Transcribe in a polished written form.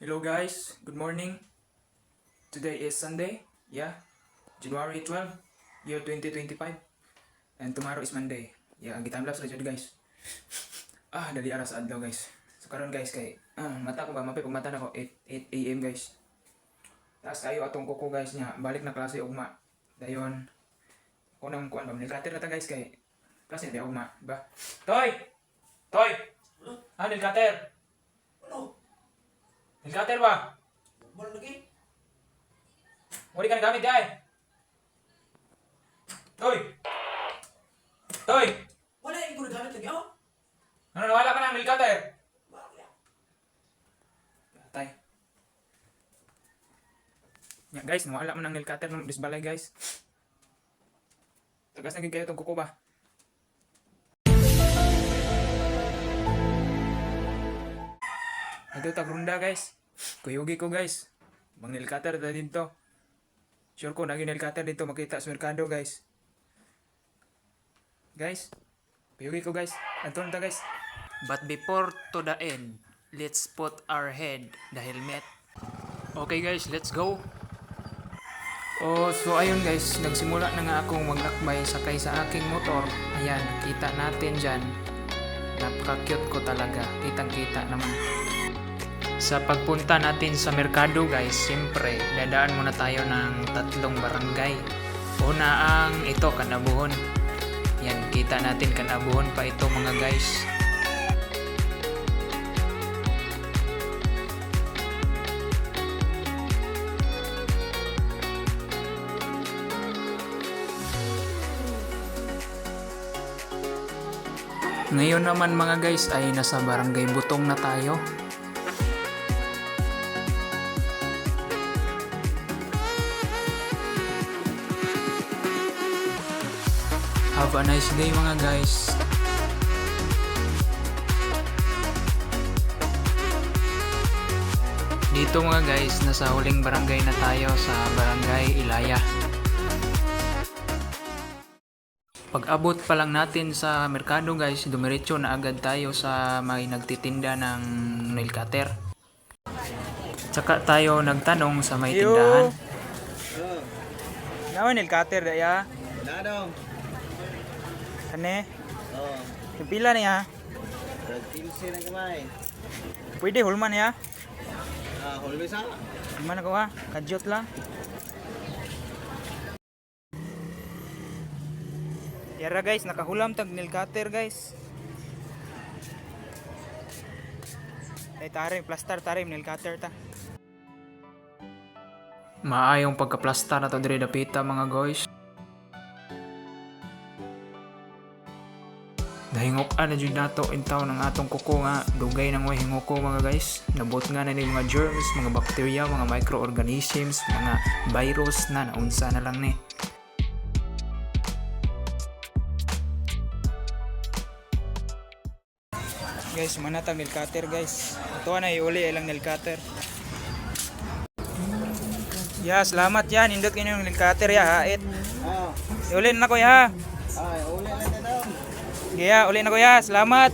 Hello guys, good morning. Today is Sunday, January 12, year 2025. And tomorrow is Monday. Ang time-lapse na dyan guys. Dali aras adlaw guys. So karon guys kay, mata ko ba, mapay pag mata na ko, 8 a.m. guys. Tapos kayo atong kuko guys niya, balik na klase ugma. Dayon, kunang kuan ba, nilkater na ta guys kay, klase na ugma, ba? Toy! Toy! Nilkater! Ano? Nilkater ba? Wala lagi. Muli ka nagamit ay. Toy! Toy! Wala yung ginagamit lagi ako. Ano, nawala ka ng nilkater? Wala. Tay. Guys, nawala mo ng nilkater ng disbalay guys. Tagas naging kayo itong kuko ba? Ito tagrunda guys. Kuyugi ko guys. Mang nilkater na dito. Sure ko naging nilkater dito makita sa merkado guys. Guys, kuyugi ko guys. Anton ta guys. But before to the end, let's put our head the helmet. Okay guys, let's go. So ayun guys, nagsimula na nga akong maglakbay sakay sa aking motor. Ayan, kita natin dyan. Napaka-cute ko talaga. Kitang-kita naman. Sa pagpunta natin sa merkado guys, siyempre, dadaan muna tayo ng 3 barangay. Una ang ito, Kanabuhon. Yan, kita natin Kanabuhon pa ito mga guys. Ngayon naman mga guys ay nasa barangay Butong na tayo. Have a nice day mga guys. Dito mga guys, nasa huling barangay na tayo sa Barangay Ilaya. Pag abot pa lang natin sa merkado guys, dumiretso na agad tayo sa may nagtitinda ng nail cutter. Tsaka tayo nagtanong sa may tindahan. Nawa nail cutter daya? Dadong. Ane? Oo. Yung pila niya? 15 na kamay. Pwede hulman niya? Hulmi sa? Hulman ako ha? Kadyot lang. Yara guys, nakahulam tag nail cutter guys. Tarim, plaster tarim nail cutter ta. Maayong pagka-plaster na to dire dapita mga guys. Nahingokan na dyan nato intaw ng atong kuko nga dugay nang way hingoko mga guys. Nabot nga na mga germs, mga bacteria, mga microorganisms, mga virus na naunsa na lang ni. Guys, manatang nail cutter guys. Ito na iuli ilang nail cutter. Salamat yan. Indot kayo yung nail cutter ya, hait. Iuli na ko ya. Uli na na daw. Uli na ko ya. Salamat.